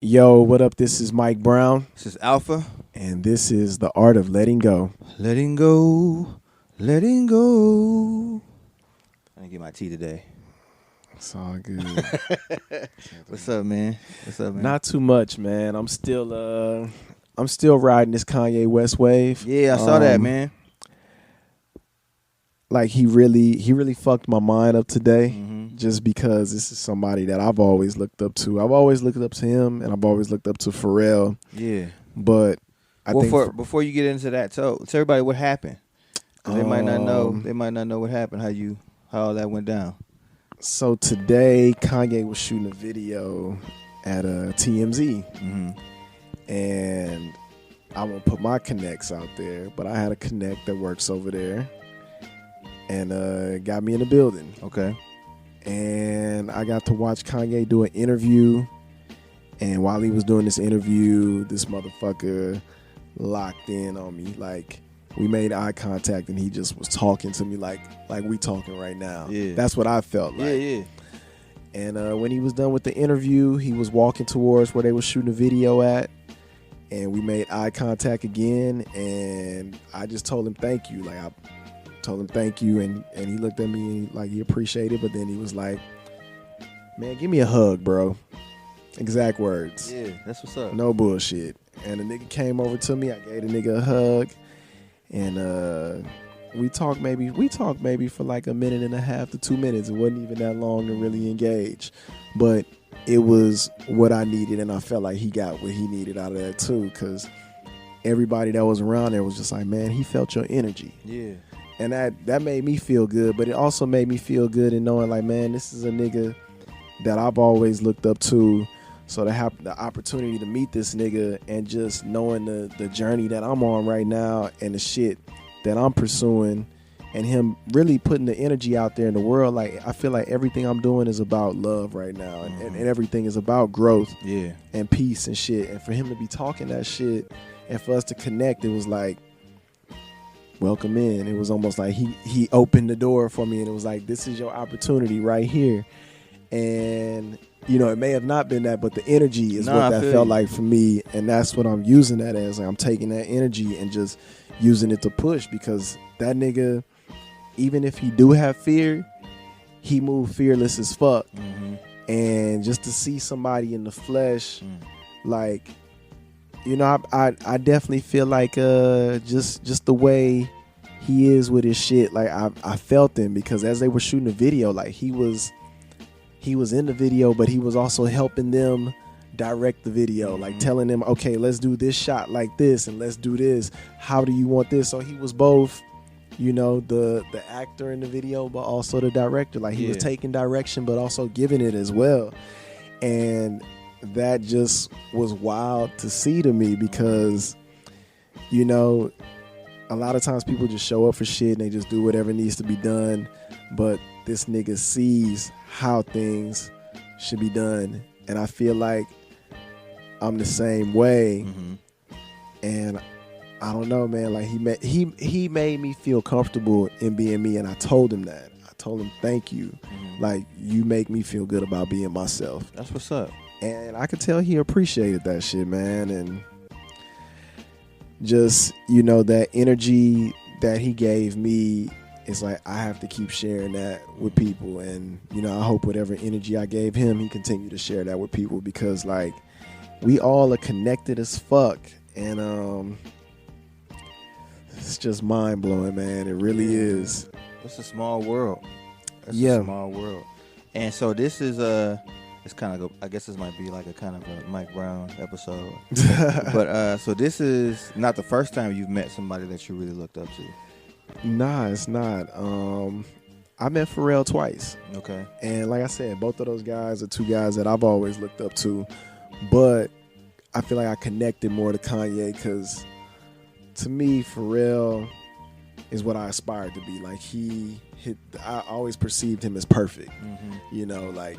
Yo, what up? This is Mike Brown, This is Alpha. and this is The Art of Letting Go. Letting go. Letting go. I didn't get my tea today. It's all good. What's up, man? What's up, man? Not too much, man. I'm still riding this Kanye West wave. Yeah, I saw that, man. Like he really fucked my mind up today. Mm-hmm. Just because this is somebody that I've always looked up to. I've always looked up to him, and I've always looked up to Pharrell. Yeah. But I think before you get into that, tell everybody what happened. 'Cause they might not know. They might not know what happened. How all that went down. So today, Kanye was shooting a video at a TMZ, and I won't put my connects out there, but I had a connect that works over there, and got me in the building. Okay. And I got to watch Kanye do an interview, and while he was doing this interview, this motherfucker locked in on me. Like, we made eye contact, and he just was talking to me like we talking right now. Yeah. That's what I felt like. Yeah. And when he was done with the interview, he was walking towards where they were shooting a video at, and we made eye contact again, and I just told him thank you. Like, I told him thank you, and he looked at me like he appreciated, but then he was like, man, give me a hug, bro. Exact words. Yeah, that's what's up. No bullshit. And the nigga came over to me. I gave the nigga a hug, and we talked maybe for like a minute and a half to 2 minutes. It wasn't even that long to really engage, but it was what I needed, and I felt like he got what he needed out of that too, because everybody that was around there was just like, man, he felt your energy. Yeah. And that made me feel good, but it also made me feel good in knowing, like, man, this is a nigga that I've always looked up to. So to have the opportunity to meet this nigga and just knowing the journey that I'm on right now and the shit that I'm pursuing, and him really putting the energy out there in the world, like, I feel like everything I'm doing is about love right now, and everything is about growth, Yeah. and peace and shit. And for him to be talking that shit and for us to connect, it was like, welcome in. It was almost like he opened the door for me, and it was like, this is your opportunity right here. And you know, it may have not been that, but the energy is what that felt like for me, and that's what I'm using that as. Like, I'm taking that energy and just using it to push, because that nigga, even if he do have fear, he moved fearless as fuck. And just to see somebody in the flesh, like, you know, I definitely feel like just the way he is with his shit, like I felt him, because as they were shooting the video, like, he was in the video, but he was also helping them direct the video, like telling them, okay, let's do this shot like this, and let's do this. How do you want this? So he was both, you know, the actor in the video, but also the director. Like, he was taking direction, but also giving it as well. And that just was wild to see to me, because, you know, a lot of times people just show up for shit and they just do whatever needs to be done. But this nigga sees how things should be done, and I feel like I'm the same way. And I don't know, man, like, he made me feel comfortable in being me, and I told him that. I told him thank you. Like, you make me feel good about being myself. That's what's up. And I could tell he appreciated that shit, man. And just, you know, that energy that he gave me, it's like, I have to keep sharing that with people. And, you know, I hope whatever energy I gave him, he continue to share that with people, because, like, we all are connected as fuck. And it's just mind blowing, man. It really is. It's a small world. It's Yeah. a small world. And so this is it's kind of, I guess this might be like a kind of a Mike Brown episode. But so this is not the first time you've met somebody that you really looked up to. Nah, it's not. I met Pharrell twice. Okay. And like I said, both of those guys are two guys that I've always looked up to. But I feel like I connected more to Kanye, because to me, Pharrell is what I aspired to be. Like, I always perceived him as perfect. You know, like,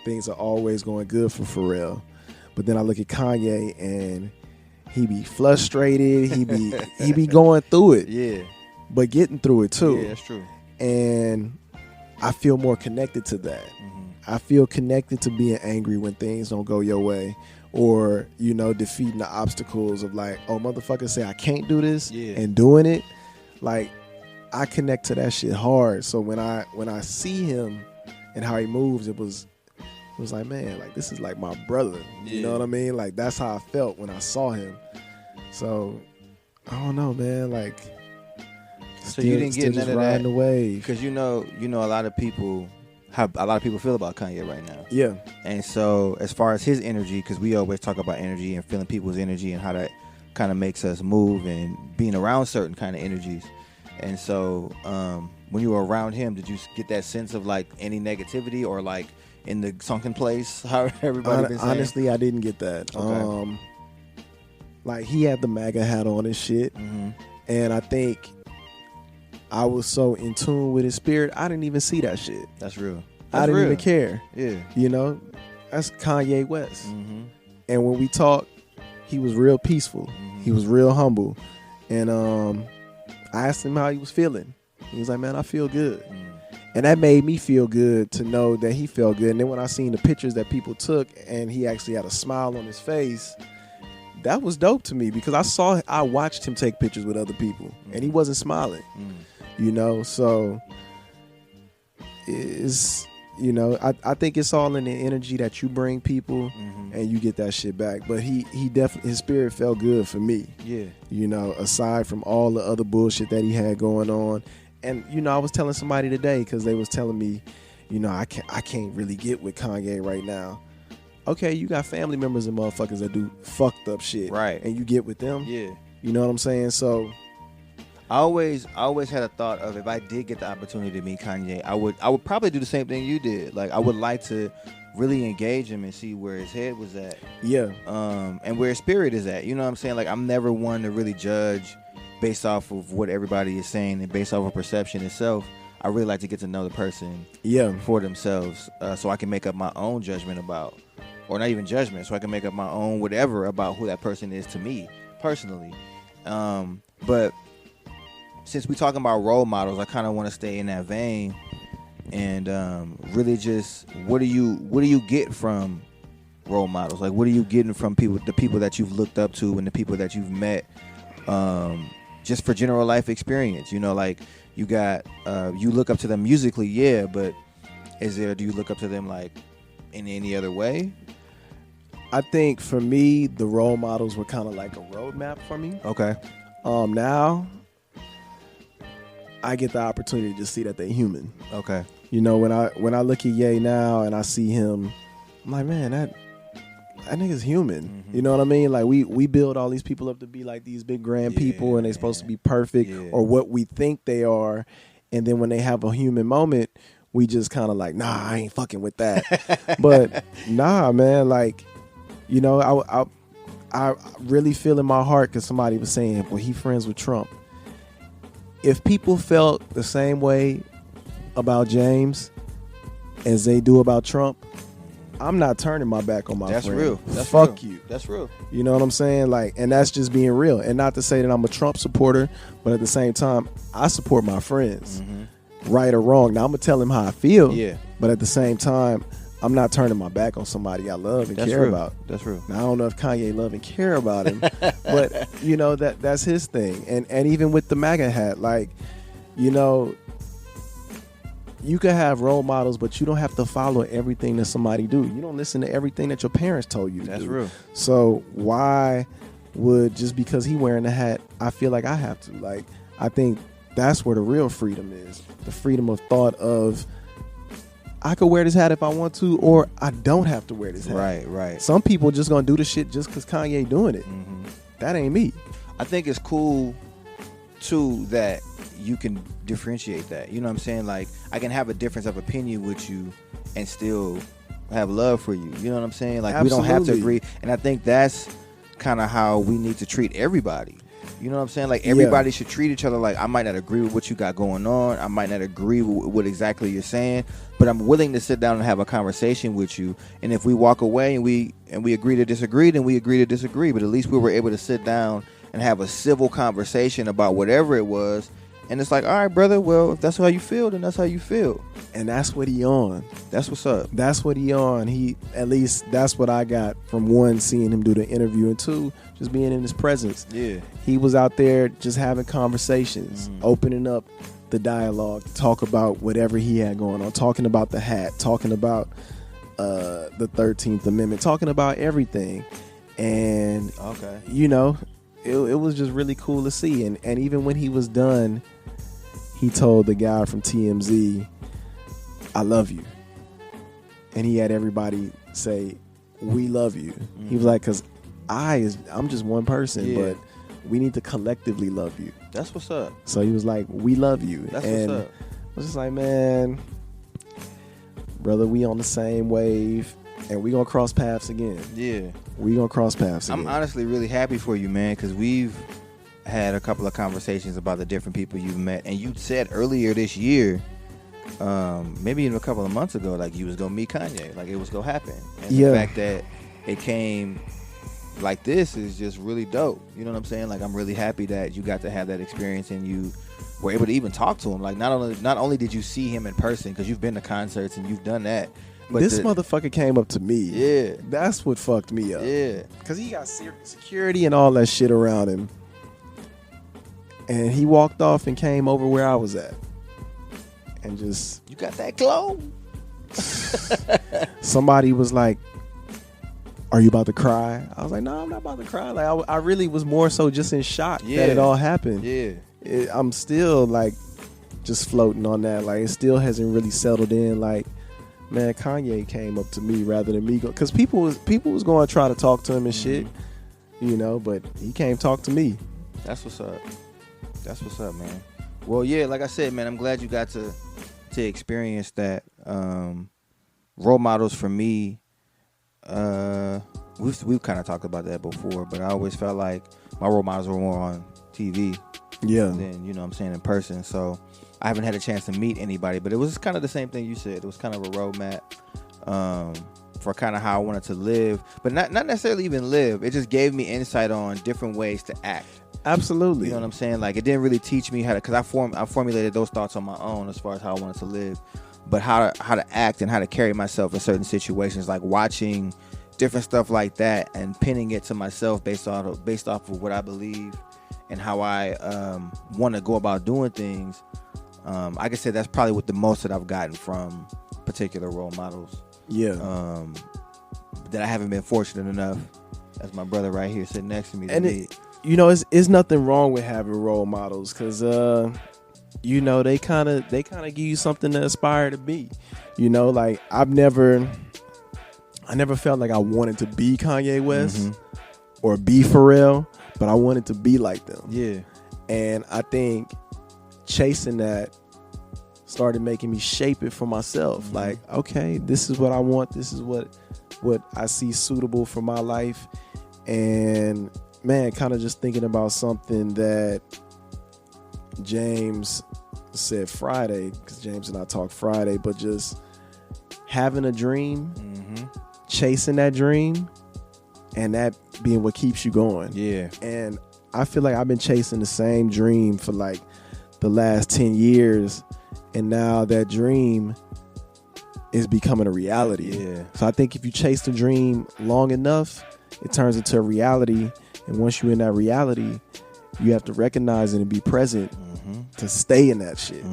things are always going good for Pharrell. But then I look at Kanye, and he be frustrated. He be going through it. Yeah. But getting through it too. Yeah, that's true. And I feel more connected to that. I feel connected to being angry when things don't go your way, or defeating the obstacles of like, oh, motherfuckers say I can't do this and doing it. Like, I connect to that shit hard. So when I see him and how he moves, it was like, man, like, this is like my brother. You know what I mean? Like, that's how I felt when I saw him. So I don't know, man. Like, so you didn't get none of riding that the wave, because a lot of people. How a lot of people feel about Kanye right now. Yeah. And so as far as his energy, because we always talk about energy and feeling people's energy and how that kind of makes us move and being around certain kind of energies. And so when you were around him, did you get that sense of like any negativity or like in the sunken place, how everybody been saying? Honestly, I didn't get that. Okay. Like, he had the MAGA hat on and shit. Mm-hmm. And I think I was so in tune with his spirit, I didn't even see that shit. That's real. I didn't even care. Yeah. That's Kanye West. Mm-hmm. And when we talked, he was real peaceful. Mm-hmm. He was real humble. And I asked him how he was feeling. He was like, man, I feel good. And that made me feel good to know that he felt good. And then when I seen the pictures that people took and he actually had a smile on his face, that was dope to me, because I watched him take pictures with other people and he wasn't smiling. So is I think it's all in the energy that you bring people, and you get that shit back. But he definitely, his spirit felt good for me. Aside from all the other bullshit that he had going on. And I was telling somebody today, because they was telling me, I can't really get with Kanye right now. Okay, you got family members and motherfuckers that do fucked up shit, right? And you get with them. Yeah, you know what I'm saying. So I always had a thought of, if I did get the opportunity to meet Kanye, I would probably do the same thing you did. Like, I would like to really engage him and see where his head was at. Yeah. And where his spirit is at. You know what I'm saying? Like, I'm never one to really judge based off of what everybody is saying and based off of perception itself. I really like to get to know the person for themselves, so I can make up my own judgment about, or not even judgment, so I can make up my own whatever about who that person is to me personally. But since we're talking about role models, I kind of want to stay in that vein and really just, what do you get from role models? Like, what are you getting from the people that you've looked up to and the people that you've met, just for general life experience? Like, you got you look up to them musically, but do you look up to them like in any other way? I think for me, the role models were kind of like a roadmap for me. Okay. Now I get the opportunity to see that they're human. Okay. When I look at Ye now and I see him, I'm like, man, that nigga's human. Mm-hmm. You know what I mean? Like, we build all these people up to be like these big grand people, and they're supposed to be perfect or what we think they are. And then when they have a human moment, we just kind of like, nah, I ain't fucking with that. But nah, man, like, I really feel in my heart, because somebody was saying, well, he friends with Trump. If people felt the same way about James as they do about Trump, I'm not turning my back on my friend. Real. That's Fuck real. you. That's real. You know what I'm saying? Like, and that's just being real. And not to say that I'm a Trump supporter, but at the same time, I support my friends, right or wrong. Now, I'm going to tell them how I feel. Yeah. But at the same time, I'm not turning my back on somebody I love and care about. That's real. Now, I don't know if Kanye love and care about him, but that's his thing. And even with the MAGA hat, like, you can have role models, but you don't have to follow everything that somebody do. You don't listen to everything that your parents told you to do. That's real. So why would, just because he wearing a hat, I feel like I have to? Like, I think that's where the real freedom is. The freedom of thought of, I could wear this hat if I want to, or I don't have to wear this hat. Right. Some people just gonna do the shit just because Kanye doing it. Mm-hmm. That ain't me. I think it's cool too that you can differentiate that. You know what I'm saying? Like, I can have a difference of opinion with you and still have love for you. You know what I'm saying? Like, Absolutely. We don't have to agree. And I think that's kind of how we need to treat everybody. You know what I'm saying? Like, everybody should treat each other like, I might not agree with what you got going on. I might not agree with what exactly you're saying, but I'm willing to sit down and have a conversation with you. And if we walk away and we agree to disagree, then we agree to disagree. But at least we were able to sit down and have a civil conversation about whatever it was, And it's like, all right, brother, well, if that's how you feel, then that's how you feel. And that's what he on. That's what's up. That's what he on. He, at least that's what I got from one, seeing him do the interview, and two, just being in his presence. Yeah. He was out there just having conversations, opening up the dialogue, talk about whatever he had going on, talking about the hat, talking about the 13th Amendment, talking about everything. And, you know, it was just really cool to see. And even when he was done, he told the guy from TMZ, I love you. And he had everybody say, we love you. He was like, because I'm just one person, but we need to collectively love you. That's what's up. So he was like, we love you. That's and what's up. I was just like, man, brother, we on the same wave, and we gonna cross paths again. Yeah. We gonna cross paths again. I'm honestly really happy for you, man, because we've had a couple of conversations about the different people you've met, and you said earlier this year, maybe even a couple of months ago, like you was gonna meet Kanye, like it was gonna happen. And the fact that it came like this is just really dope. You know what I'm saying? Like, I'm really happy that you got to have that experience and you were able to even talk to him. Like, not only did you see him in person, because you've been to concerts and you've done that, but this motherfucker came up to me. Yeah. That's what fucked me up. Yeah. Because he got security and all that shit around him. And he walked off and came over where I was at. And just... You got that glow? Somebody was like, are you about to cry? I was like, no, I'm not about to cry. Like, I really was more so just in shock that it all happened. Yeah. I'm still like just floating on that. Like, it still hasn't really settled in. Like, man, Kanye came up to me rather than me go, because people was going to try to talk to him and shit, you know, but he came talk to me. That's what's up. That's what's up, man. Well, yeah, like I said, man, I'm glad you got to experience that. Role models for me, we've kind of talked about that before, but I always felt like my role models were more on TV than, you know what I'm saying, in person. So I haven't had a chance to meet anybody, but it was kind of the same thing you said. It was kind of a roadmap for kind of how I wanted to live, but not necessarily even live. It just gave me insight on different ways to act. Absolutely. You know what I'm saying? Like, it didn't really teach me how to, because I formulated those thoughts on my own as far as how I wanted to live, but how to act and how to carry myself in certain situations, like watching different stuff like that and pinning it to myself based off of what I believe and how I want to go about doing things. I can say that's probably what the most that I've gotten from particular role models. Yeah. That I haven't been fortunate enough, as my brother right here sitting next to me, to meet. You know, it's nothing wrong with having role models, because you know, they kind of give you something to aspire to be. You know, like I never felt like I wanted to be Kanye West or be Pharrell, but I wanted to be like them. Yeah. And I think chasing that started making me shape it for myself. Like, okay, this is what I want. This is what I see suitable for my life. And man, kind of just thinking about something that James said Friday, because James and I talked Friday, but just having a dream, chasing that dream, and that being what keeps you going. Yeah. And I feel like I've been chasing the same dream for like the last 10 years, and now that dream is becoming a reality. Yeah. So I think if you chase the dream long enough, it turns into a reality. And once you're in that reality, you have to recognize it and be present to stay in that shit.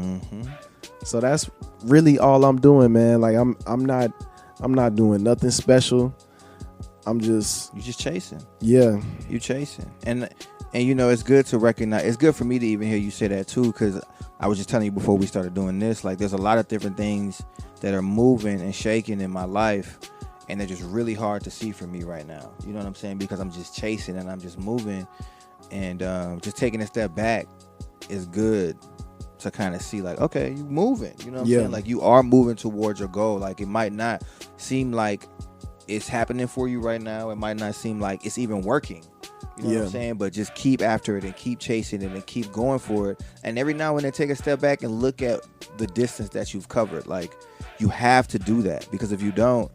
So that's really all I'm doing, man. Like I'm not doing nothing special. You just chasing. Yeah. You chasing. And you know, it's good to recognize. It's good for me to even hear you say that too, because I was just telling you before we started doing this, like there's a lot of different things that are moving and shaking in my life, and they're just really hard to see for me right now. You know what I'm saying? Because I'm just chasing and I'm just moving, and just taking a step back is good to kind of see, like, okay, you moving. You know what I'm saying? Like, you are moving towards your goal. Like, it might not seem like it's happening for you right now. It might not seem like it's even working. You know what I'm saying? But just keep after it and keep chasing it and keep going for it. And every now and then take a step back and look at the distance that you've covered. Like, you have to do that, because if you don't,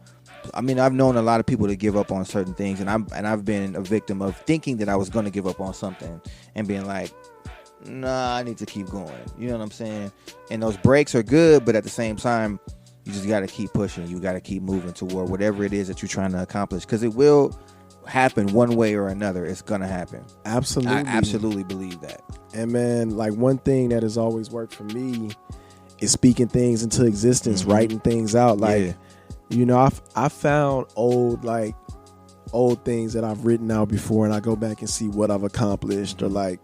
I mean, I've known a lot of people to give up on certain things, and I've been a victim of thinking that I was going to give up on something and being like, nah, I need to keep going. You know what I'm saying? And those breaks are good, but at the same time, you just got to keep pushing. You got to keep moving toward whatever it is that you're trying to accomplish, because it will happen one way or another. It's gonna happen. Absolutely. I absolutely believe that. And man, like one thing that has always worked for me is speaking things into existence, writing things out. Like, you know, I found old things that I've written out before, and I go back and see what I've accomplished or like,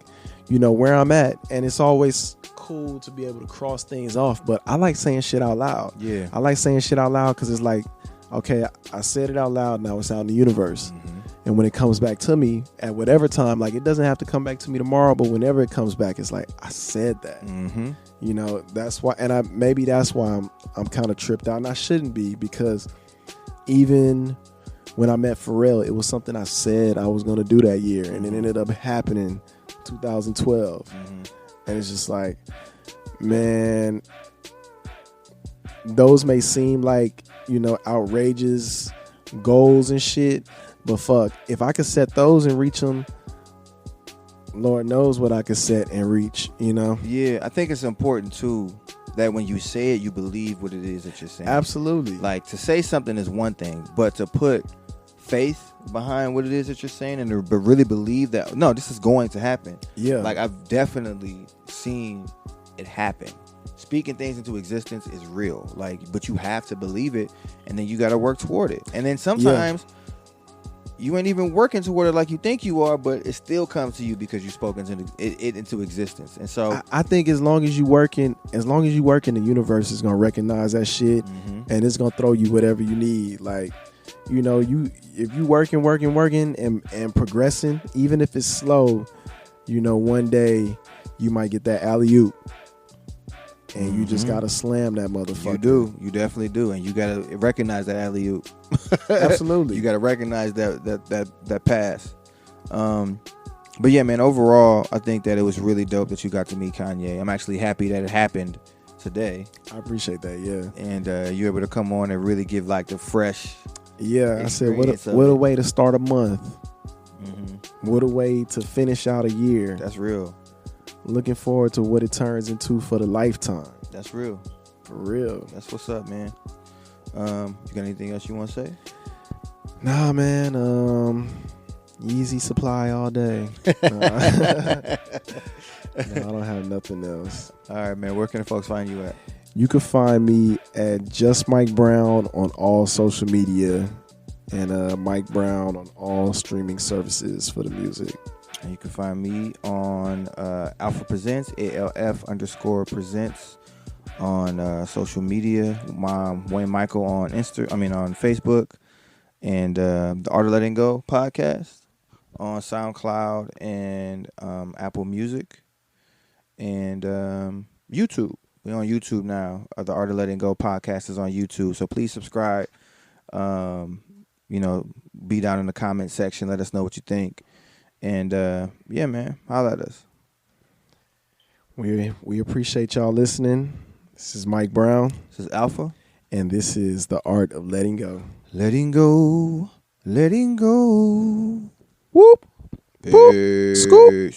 you know, where I'm at. And it's always cool to be able to cross things off. But I like saying shit out loud. Yeah. I like saying shit out loud because it's like, okay, I said it out loud, now it's out in the universe. And when it comes back to me at whatever time, like it doesn't have to come back to me tomorrow, but whenever it comes back, it's like, I said that. You know, that's why, and maybe that's why I'm kind of tripped out, and I shouldn't be, because even when I met Pharrell, it was something I said I was going to do that year, and it ended up happening 2012. And it's just like, man, those may seem like, you know, outrageous goals and shit, but fuck, if I could set those and reach them, Lord knows what I could set and reach, you know? Yeah, I think it's important too that when you say it, you believe what it is that you're saying. Absolutely. Like, to say something is one thing, but to put faith behind what it is that you're saying and to really believe that, no, this is going to happen. Yeah. Like, I've definitely seen it happen. Speaking things into existence is real. Like, but you have to believe it, and then you got to work toward it. And then sometimes you ain't even working toward it like you think you are, but it still comes to you because you spoke into it into existence. And so I think as long as you working, the universe is gonna recognize that shit, and it's gonna throw you whatever you need. Like, you know, if you working and progressing, even if it's slow, you know, one day you might get that alley-oop. And you just gotta slam that motherfucker. You do. You definitely do. And you gotta recognize that alley-oop. Absolutely. You gotta recognize that pass. But yeah, man, overall, I think that it was really dope that you got to meet Kanye. I'm actually happy that it happened today. I appreciate that, yeah. And you're able to come on and really give like the fresh I said, what a way to start a month. What a way to finish out a year. That's real. Looking forward to what it turns into for the lifetime. That's real. For real. That's what's up, man. You got anything else you want to say? Nah, man. Yeezy supply all day. No, I don't have nothing else. All right, man. Where can the folks find you at? You can find me at Just Mike Brown on all social media, and Mike Brown on all streaming services for the music. And you can find me on Alpha Presents, ALF_presents on social media. Wayne Michael on on Facebook, and the Art of Letting Go podcast on SoundCloud and Apple Music, and YouTube. We're on YouTube now. The Art of Letting Go podcast is on YouTube, so please subscribe. You know, be down in the comment section. Let us know what you think. And yeah, man, holla at us. We appreciate y'all listening. This is Mike Brown. This is Alpha. And this is The Art of Letting Go. Letting go. Letting go. Whoop. Peace. Scoop.